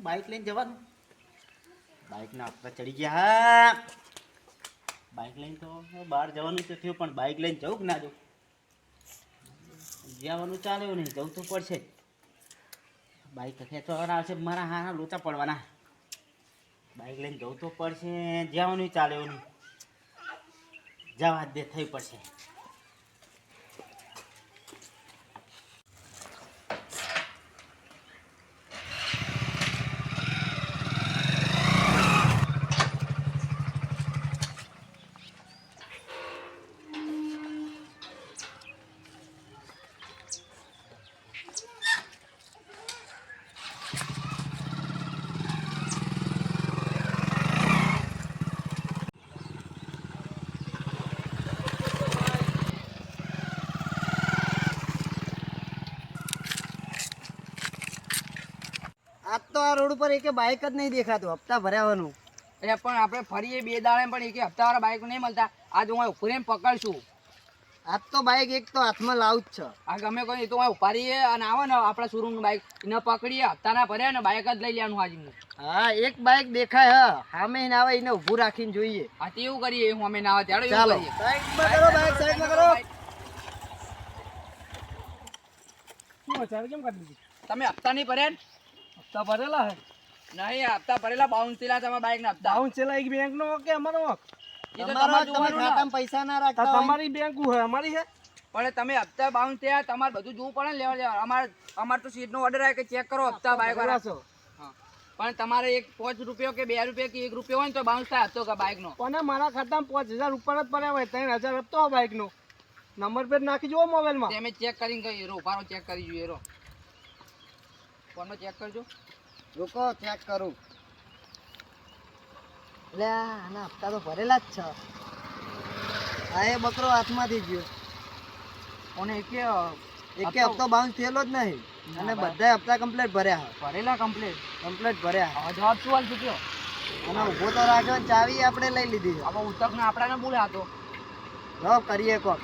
Bike લઈને જવાનું. બાઇકના હપ્તા ચડી ગયા. હા, બાઇક લઈને તો બહાર જવાનું તો થયું, પણ બાઇક લઈને જવું કે ના જવું? જવાનું ચાલે એવું નહીં, જવું તો પડશે જ. બાઇક ખેંચવાના આવશે, મારા હા લોચા પડવાના. બાઇક લઈને જવું તો પડશે, જવાનું ચાલે એવું નહીં, જવા દે થઈ પડશે. આજ તો આ રોડ ઉપર એક બાઇક જ નહીં દેખાતું હપ્તા ભરાવાનું. એટલે પણ આપણે ફરીએ 2 દાડે પણ એક હપ્તાવાળા બાઇક નહીં મળતા. આજ હું ઉપર એમ પકડશું. આજ તો બાઇક એક તો હાથમાં લાવું જ છે. આ ગમે કોઈ તો ઉભા રહીએ અને આવે ને આપણા શોરૂમનું બાઇક એને પકડીએ, હપ્તાના ભર્યા ને બાઇક જ લઈ લેવાનું આજે હું. હા, એક બાઇક દેખાય હ સામે ના આવે એને ઊભું રાખીને જોઈએ. હા તે એવું કરીએ, હું અમે ના આવે ત્યારે ચાલો એવું કરીએ. સાઈડમાં કરો, બાઇક સાઈડમાં કરો. તમે હપ્તા નહીં ભર્યા ને? હપ્તા ભરેલા હે નહીં, હપ્તા ભરેલા બાઉન્સ થયેલા તમારા બાઇકના હપ્તા. બાઉન્સ છેલા એક બેંક નો કે અમારો એ તો તમારો તમારે તમે જોવાનું ને. ખાતામાં પૈસા ના રાખતા હોય. તમારી બેંક હે અમારી હે પણ તમે હપ્તા બાઉન્સ થયા, તમારે બધું જોવું પડે ને. લેવા અમારે તો સીટ નો ઓર્ડર આવે કે ચેક કરો હપ્તા બાઇક વાળા. છો. હા. પણ તમારે એક 5 રૂપિયા કે 2 રૂપિયા કે 1 રૂપિયો હોય ને તો બાઉન્સ થાય હપ્તો કે બાઇક નો. પણ મારા ખાતામાં 5000 ઉપર જ પડ્યા હોય, 3000 હપ્તો બાઇક નો નંબર પ્લેટ નાખી જુઓ મોબાઈલમાં. અમે ચેક કરીને કહીએ રો ભારો ચેક કરી જોઈએ રો ફોનમાં ચેક કરજો. રૂકો ચેક કરું. લે આના હપ્તા તો ભરેલા જ છે. આ એ બકરો હાથમાંથી ગયો. કોને એકે હપ્તો બાઉન્સ થયેલો જ નહીં અને બધા હપ્તા કમ્પ્લીટ ભર્યા છે. ભરેલા કમ્પ્લીટ ભર્યા. હવે જવાબ શું હાલ ચૂક્યો? અને ઊભો તો રાખ્યો ને ચાવી આપણે લઈ લીધી છે. હવે ઉતક ને આપડાને બોલ્યા હતો. લો કરીએ કોક.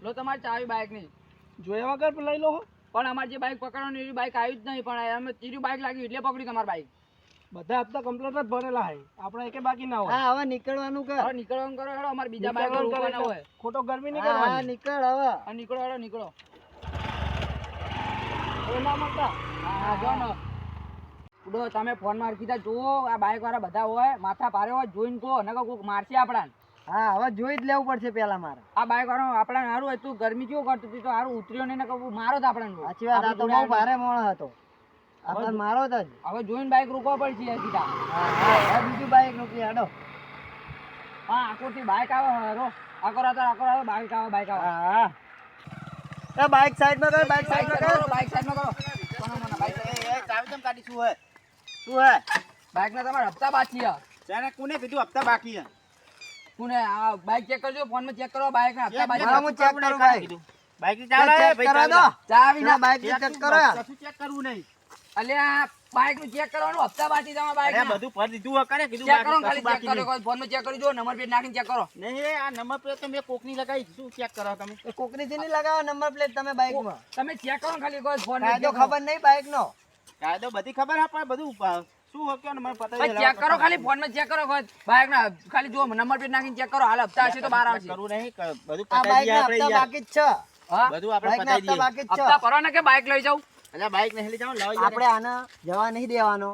લો તમારી ચાવી બાઇક ની જોયા વગર લઈ લો. પણ અમારી જે બાઇક પકડવાની એવી બાઇક આવી જ નહીં. પણ અમે ત્રીજી બાઇક લાગી એટલે પકડી તમારી બાઇક. બધા હપ્તા કમ્પ્લીટ જ ભરેલા છે. આપણે એકે બાકી ના હોય. હા, હવે નીકળવાનું કર. હવે નીકળવાનું કરો હેડો, અમારે બીજા બાઇક રોકવાના હોય. ખોટો ગરમી નહીં કરવાની. હા, નીકળ હવે. હા નીકળો હેડો નીકળો. ના મળતા. હા જો ને ઉડો તમે ફોન માં કીધા જુઓ આ બાઇક વાળા બધા હોય માથા ભારે હોય જોઈને કહો નકર કોક મારશે આપણાને. હા, હવે જોઈ જ લેવું પડશે પેલા મારે. આ બાઇક વાળો આપણાને સારું હોય તું ગરમી કેવું કરતું હતું તો સારું ઉતર્યો નહીં ને કહું મારો જ આપણને. સાચી વાત. આ તો બહુ ભારે મોણો હતો. આપણે મારો જ. હવે જોઈને બાઇક રોકવા પડશે સીધા. હા, હવે બીજું બાઇક રોકી હાડો. હા આકોથી બાઇક આવે રો આકો આવે બાઇક આવે હા. એ બાઇક સાઈડમાં કર, બાઇક સાઈડમાં કર. બાઇક સાઈડમાં કરો. ચાવી કેમ કાઢી? શું હે? શું હે? બાઇક ના તમારા હપ્તા બાકી છે. તેને કોને કીધું હપ્તા બાકી છે? કોને આ બાઇક ચેક કરજો ફોન માં ચેક કરો બાઇક ના હપ્તા બાકી. હું ચેક કરું બાઇક. બાઈક ની ચાવી ચેક કરા દો. ચાવી ના બાઇક ચેક કરો યાર. કશું ચેક કરવું નહીં. અલ્યા બાઇક નું ચેક કરવાનું હપ્તા બાકી તમારા બાઇક અરે ના બધું ભરી દીધું કરે કીધું ચેક કરો બાકી ખાલી ચેક કશું બાકી કરો ફોન માં ચેક કરી જો નંબર પ્લેટ નાખીને ચેક કરો. નહીં. આ નંબર પ્લેટ તો મેં કોકની લગાવી. શું ચેક કરો તમે? એ કોકરીથી નહીં લગાવો નંબર પ્લેટ તમે બાઇકમાં. તમે ચેક કરો ખાલી કોઈ ફોન કાયદો ખબર નહીં બાઇક નો. કાયદો બધી ખબર હા, પણ બધું શું હોય કે મને પતા ચેક કરો ખાલી ફોન માં ચેક કરો બાઇક ના ખાલી જો નંબર પ્લેટ નાખીને ચેક કરો હાલ હપ્તા હશે તો બહાર આવશે. કરવું નહીં. બધું આ પતાઈ બાઇક દઈએ ના આપણે હપ્તા યાર. બાકી જ છે. હા બધું આપણે બાઇક ના પતાઈ હપ્તા દઈએ. બાકી જ છે. હપ્તા ભરવાના કે બાઇક લઈ જાઉં? અલ્યા બાઈક નહીં લઈ જાઓ, લાવો યાર. આપણે આને જવા નહીં દેવાનો.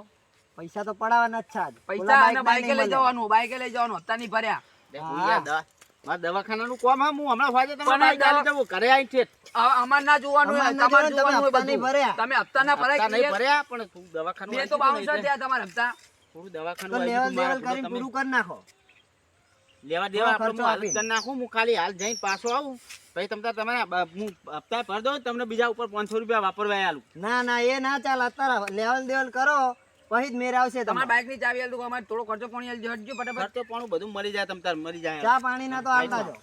પૈસા તો પડાવવાના જ છે આજ. પૈસા અને બાઇકે લઈ જવાનું હપ્તા નહીં ભર્યા. દેખો યાર, મારા દવાખાનાનું કામ હા, હું હમણાં વાજે તમે પણ બાઈક ચાલી જવું ઘરે આવીને ઠેઠ. અમાર ના જોવાનું હોય, અમાર ના તમારે જોવાનું, જોવાનું હોય તમે હપ્તા નહીં બધું. ભર્યા. તમે હપ્તા ના ભરાય હપ્તા નહીં clear. ભર્યા, પણ થોડું દવાખાનું બે તો આવી ગયું બાઉન્સર એટલે થયા તમારા હપ્તા. થોડું તો દવાખાનું આવી લેવલ ગયું. દેવલ કરીને તમે પૂરું કરી નાખો. લેવા દેવા થોડો આપણે ખર્ચો હું હાલ જ આપીને. કરી નાખું. હું ખાલી હાલ જઈને પાછો આવું પછી તમે હું હપ્તા ભર દઉં, તમને બીજા ઉપર 500 રૂપિયા વાપરવા આલું. ના ના એ ના ચાલ. અત્યારે લેવલ દેવલ કરો પછી જ મેર આવશે. તમારા તમારે બાઇક ની ચાવી આલજો અમારે થોડો ખર્ચો પાણી આલજો હટજો ફટાફટ. ખર્ચો પણ બધું મળી જાય, તાર મળી જાય. ચા પાણી ના તો આવતા જો.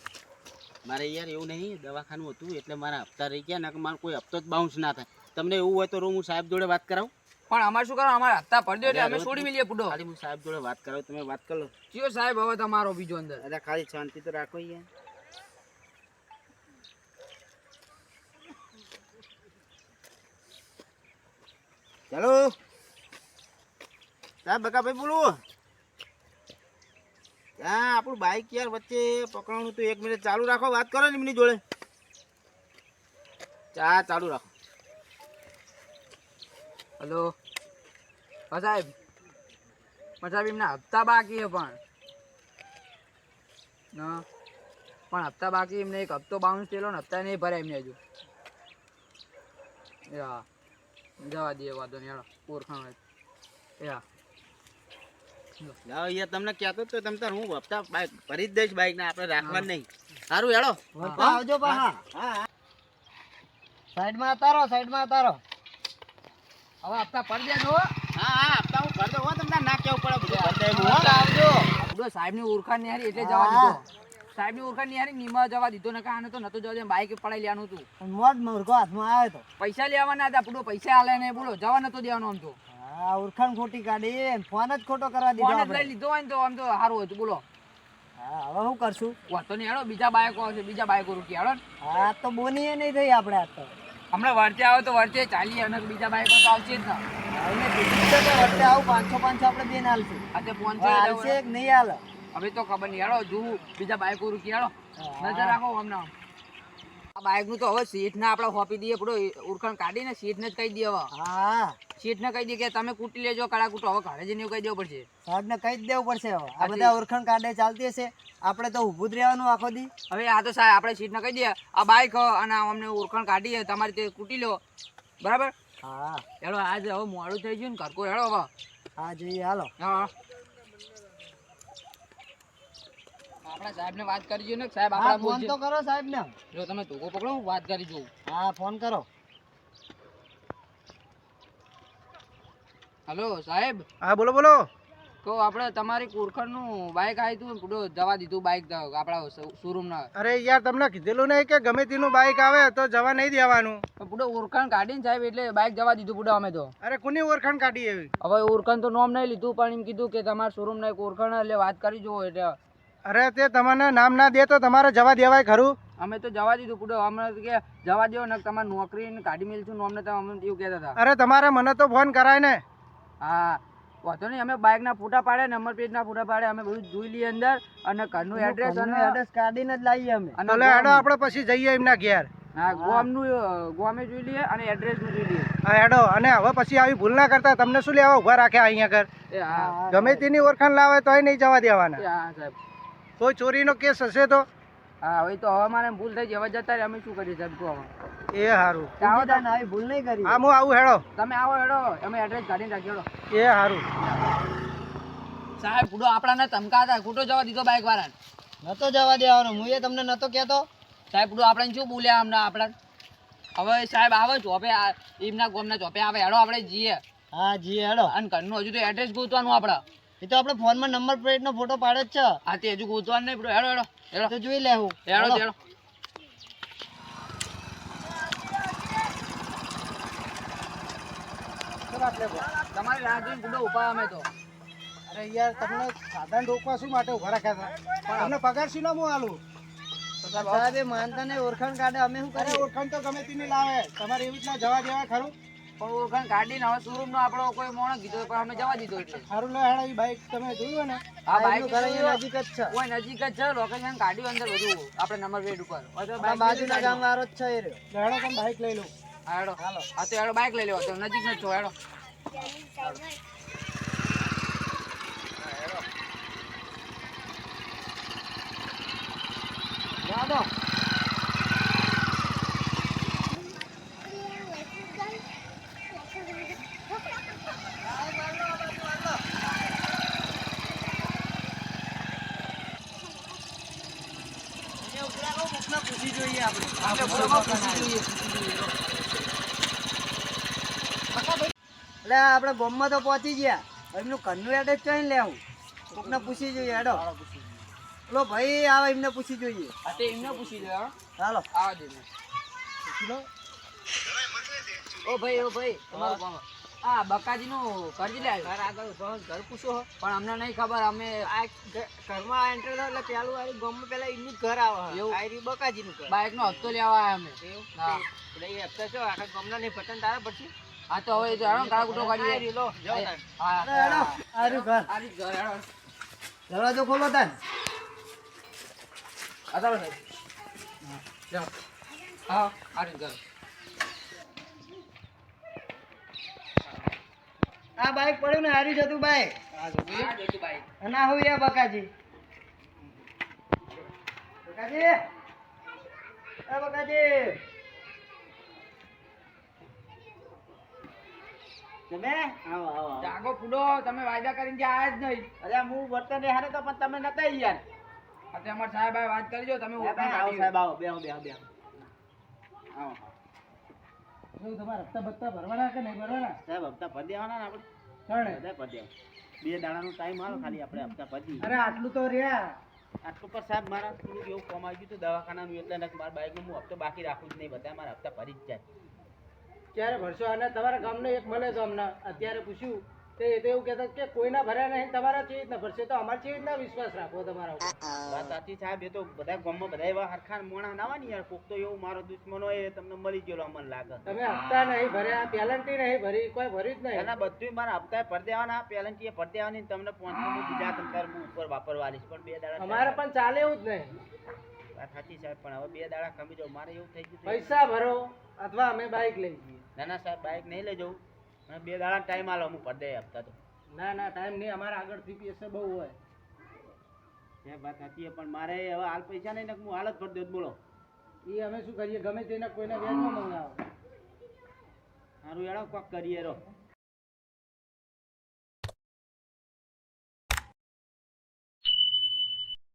મારે યાર એવું નહીં, દવાખાનું હતું એટલે મારા હપ્તા રહી ગયા. ના મારો કોઈ હપ્તો જ બાઉન્સ ના થાય. તમને એવું હોય તો હું સાહેબ જોડે વાત કરાવું. પણ અમારે શું કરો અમારે હપ્તા ભરી દો એટલે અમે છોડી મિલીએ પૂડો. ખાલી હું સાહેબ જોડે વાત કરાવું, તમે વાત કરો. કયો સાહેબ હવે તમારો બીજો અંદર? અરે ખાલી શાંતિ તો રાખો યાર. ચાલો સાહેબ બકાભાઈ બોલું. હા આપણું બાઈક યાર વચ્ચે પકડવાનું તો 1 મિનિટ ચાલુ રાખો, વાત કરો ને એમની જોડે. ચાલુ રાખો. હલો હા સાહેબ, સાહેબ એમના હપ્તા બાકી છે પણ હપ્તા બાકી, એમને એક હપ્તો બાઉન્સ થયેલો ને હપ્તા નહીં ભરાય એમને હજુ. એ હા જવા દઈએ, વાંધો નહીં, હેડો ઓળખાણ હોય. એ હા લાવો યાર, તમને કહેતો તો તમે તાર હું હપ્તા બાઈક ભરી જ દઈશ, બાઈક ને આપણે રાખવા નહીં. સારું હેડો. આવજો પાછા. સાઈડમાં ઉતારો, સાઈડમાં ઉતારો. હવે હપ્તા ભરી દેજો. હા હપ્તા હું ભરી દઉં હો, તમને ના કેવું પડે બધું ભરી દઉં હું, હો. આવજો. બધો સાહેબની ઓળખાણ નહીં હારી એટલે જવા દીધો. સાહેબની ઓળખાણ નહીં હારી નિમા જવા દીધો, ને કાને તો નતો જવા દે, બાઈક પડાઈ લેવાનું હતું. મોજ મુર્ગો હાથમાં આવ્યો તો. પૈસા લેવાના હતા, પૂરો પૈસા હાલે ને બોલો જવા નતો દેવાનો. આમ તો હા, ઓળખાણ ખોટી કાઢી, ફોન જ ખોટો કરવા દીધો ફોન જ આપણે. લઈ લીધો હોય ને તો આમ તો સારું હતું. બોલો હા, હવે શું કરશું? વાતો નહીં, હેડો બીજા બાઈકો આવશે, બીજા બાઈકો રૂકી હેડો ને. હા, તો બોનીએ નહીં થઈ આપણે આ તો. હમણાં વરચે આવે તો વરચે ચાલીએ, અને બીજા બાઈકો તો આવશે જ ને. ભાઈને કીધું છે કે વચ્ચે આવું 500 આપણે બેન હાલશું. આજે ફોન હવે હાલશે કે નહીં હાલે? હવે તો ખબર નહીં, હેડો જોવું બીજા બાઈકો રૂકી હેડો. નજર રાખો હમણાં. આ બાઈક નું તો હવે સીટ ને આપણે હોપી દઈએ, પૂરો ઓળખાણ કાઢીને સીટ ને જ કહી દઈએ. હવે હા, સીટ ને કહી દઈએ કે તમે કૂટી લેજો કડા કૂટો. હવે ઘરે જઈને એવું કહી દેવું પડશે. સાહેબને કહી જ દેવું પડશે. હવે આ બધા ઓળખાણ કાઢે ચાલતી હશે, આપણે તો ઊભું જ રહેવાનું આખો દી. હવે આ તો સાહેબ આપણે સીટ ને કહી દઈએ આ બાઈક અને અમને ઓળખાણ કાઢીએ, તમારી તે કૂટી લો, બરાબર? હા હેડો આજે હવે મોડું થઈ ગયું ને ઘરકો, હેડો હવે. હા જોઈએ, હાલો. હા આપણા સાહેબ ને વાત કરી ને સાહેબ, હા, આપણા ફોન તો કરો સાહેબ ને. જો તમે ધોકો પકડો, હું વાત કરી જોઉં. હા, ફોન કરો. હલો સાહેબ. હા બોલો બોલો. તો આપણે તમારી ઓળખાણનું બાઈક આવ્યું હતું, પૂરો જવા દીધું બાઈક આપણા શોરૂમ ના. અરે યાર, તમને કીધેલું નહીં કે ગમે તેનું બાઈક આવે તો જવા નહીં દેવાનું? પૂરો ઓળખાણ કાઢીને સાહેબ એટલે બાઈક જવા દીધું પૂરો અમે તો. અરે કોની ઓળખાણ કાઢી એવી? હવે ઓળખાણ તો નોમ નહીં લીધું, પણ એમ કીધું કે તમારા શોરૂમ ના એક ઓળખાણ એટલે વાત કરી જુઓ એટલે. અરે તે તમને નામ ના દે તો તમારે જવા દેવાય ખરું? અમે તો જવા દીધું પૂરો, અમને કે જવા દો ને તમારી નોકરી ને કાઢી મેળશું નોમ ને, અમને એવું કહેતા હતા. અરે તમારે મને તો ફોન કરાય ને. હા વાંધો નહીં, અમે બાઇક ના ફોટા પાડે, નંબર પ્લેટ ના ફોટા પાડે, અમે બધું જોઈ લઈએ અંદર, અને ઘરનું એડ્રેસ અને એડ્રેસ કાઢીને જ લાવીએ અમે. અને એટલે હેડો આપણે પછી જઈએ એમના ઘેર. હા ગોમનું ગોમે જોઈ લઈએ અને એડ્રેસ નું જોઈ લઈએ. હા હેડો, અને હવે પછી આવી ભૂલ ના કરતા. તમને શું લેવા ઉભા રાખ્યા અહીંયા ઘર? એ હા ગમે તેની ઓળખાણ લાવે તોય નહીં જવા દેવાના. હા સાહેબ. કોઈ ચોરીનો કેસ હશે તો? હા હવે તો હવે મારે ભૂલ થઈ ગઈ, હવે જતા રહે, અમે શું કરીએ સાહેબ? કહો હવે. એ સારું. આવો તમે. આવી ભૂલ નહીં કરી. હા, હું આવું. હેડો તમે આવો હેડો, અમે એડ્રેસ કાઢીને રાખીએ હેડો. એ સારું. સાહેબ પૂડો આપણાને ધમકાતા, ખોટો જવા દીધો બાઇક વાળાને. નતો જવા દેવાનો, હું એ તમને નતો કહેતો. સાહેબ પૂડો આપણને શું બોલ્યા હમણાં આપણા? હવે સાહેબ આવે ચોપે, એમના ગોમના ચોપે આવે, હેડો આપણે જઈએ. હા જી હેડો. અને ઘરનું હજુ તો એડ્રેસ ગોતવાનું આપણે. એ તો આપણે ફોનમાં નંબર પ્લેટ નો ફોટો પાડે જ છે. હા તે હજુ ગોતવાનું નહીં પૂડો. હેડો હેડો હેડો તો જોઈ લેવું. હેડો હેડો. તમારી રાહ જોઈને પૂડો ઉભા અમે તો. અરે યાર, તમને સાધન રોકવા શું માટે ઉભા રાખ્યા હતા? તમને પગાર શું ના હું આલું? સાહેબ એ માનતા ને ઓળખાણ કાઢે, અમે શું કરીએ? ઓળખાણ તો ગમે તેની લાવે, તમારે એવી રીતના જવા દેવા ખરું? પણ ઓળખાણ કાઢીને હવે શોરૂમ નો આપણો કોઈ મોણસ કીધો, પણ અમે જવા દીધો એટલે. સારું લે હેડા, એ બાઈક તમે જોયું ને? આ બાઈક ઘર અહીંયા નજીક જ છે. કોઈ નજીક જ છે, લોકેશન કાઢ્યું અંદર બધું આપણે નંબર પ્લેટ ઉપર. આ બાજુના ગામ વાળો જ છે એ રહ્યો. હેડો તમે બાઈક લઈ લો. હા હેડો હાલો. હા તો હેડો બાઈક લઈ લેવો, તો નજીક જ છો હેડો. જાદો. પૂછી જોઈએ આપણે. આપણે બરોબર પૂછી જોઈએ. એટલે આપણે ગામમાં તો પહોંચી ગયા, એમનું ઘરનું એડ્રેસ જોઈને લેવું. કોકને પૂછી જોઈએ. હેડો પેલો ભાઈ આવે, એમને પૂછી જોઈએ. હા તે એમને પૂછી લે. ચાલો આવા દે ને. ઓ ભાઈ તમારું કામ આ બકાજીનું ઘર જ લે ઘર આગળ ઘર પૂછો, પણ અમને નહીં ખબર. અમે આ ઘરમાં એન્ટર થાય એટલે પેલું વાળી ગામમાં પેલા એમનું જ ઘર આવે. એવું? આ રહ્યું બકાજીનું ઘર. બાઇક નો હપ્તો લેવા આવ્યા અમે. એવું? હા એટલે એ હપ્તા છો આખા ગામના નહીં પતન તારા પછી? હા તો હવે હેડો કાળા કૂટો કાઢીએ હા અરે હેડો, આ રહ્યું ઘર. આ રીત ઘર હેડો દરવાજો ખોલો તાન. આ ચાલો સાહેબ જાઓ હા આ રીત ઘર આ બાઈક પડ્યું ને હારી જતું બાઈક. આ જોતું ભાઈ અને આ હું યા બકાજી. બકાજી, એ બકાજી. તમે આવો આવો આવો. જાગો ફૂડો તમે વાયદા કરીને જે આયા જ નહીં અરે હું વર્તન હારે તો પણ તમે નતા યાર. અત્યારે અમારા સાહેબ આયા વાત કરજો તમે આવો ઓળખાણ કાઢી સાહેબ આવો બેહો બેહો બેહો આવો શું તમારા હપ્તા બત્તા ભરવાના કે નહીં ભરવાના? સાહેબ હપ્તા ભરી દેવાના ને આપણે ત્રણે. બધા ભરી દેવા 2 દાડાનો ટાઈમ આલો ખાલી આપણે હપ્તા ભરી અરે આટલું તો રહ્યા. આટલું પર સાહેબ મારા થોડુંક એવું કામ આવી ગયું હતું દવાખાનાનું એટલે ને મારા બાઈકનું હું હપ્તો બાકી રાખું જ નહીં બધા મારા હપ્તા ભરી જ જાય ક્યારે ભરશો? અને તમારા ગામનો એક મળે તો અમને અત્યારે પૂછ્યું તે એ તો એવું કહેતા કે કોઈના ભર્યા નહીં, તમારા કેવી રીતના ભરશે? તો અમારે કેવી રીતના વિશ્વાસ રાખવો તમારા ઉપર? વાત સાચી સાહેબ એ તો બધા ગામમાં બધા એવા હરખાન મોણા ના હોય ને યાર કોક તો એવું મારો દુશ્મન હોય એ તમને મળી ગયેલો અમને લાગે તમે હપ્તા નહીં ભર્યા, પેલન્ટી નહીં ભરી, કોઈ ભર્યું જ નહીં. એના બધું મારા હપ્તા ભરી દેવાના પેલન્ટી એ ભરી દેવાની તમને 500 બીજા તંતર હું ઉપર વાપરવાની પણ 2 દાડા અમારે પણ ચાલે એવું જ નહીં. વાત સાચી સાહેબ પણ હવે 2 દાડા કમી જાવ મારે એવું થઈ ગયું પૈસા ભરો અથવા અમે બાઈક લઈ જઈએ. ના ના સાહેબ બાઈક નહીં લઈ જવું મને 2 દાડા ટાઈમ આલો હું ભરી દે હપ્તા તો ના ના ટાઈમ નહીં, અમારે આગળથી પૈસા બહુ હોય. એ વાત સાચી છે, પણ મારે હવે હાલ પૈસા નહીં ને હું હાલ જ ભરી દઉં બોલો એ અમે શું કરીએ? ગમે તેના કોઈના વ્યાજમાં મંગાવો. સારું યાર કોક કરીએ રો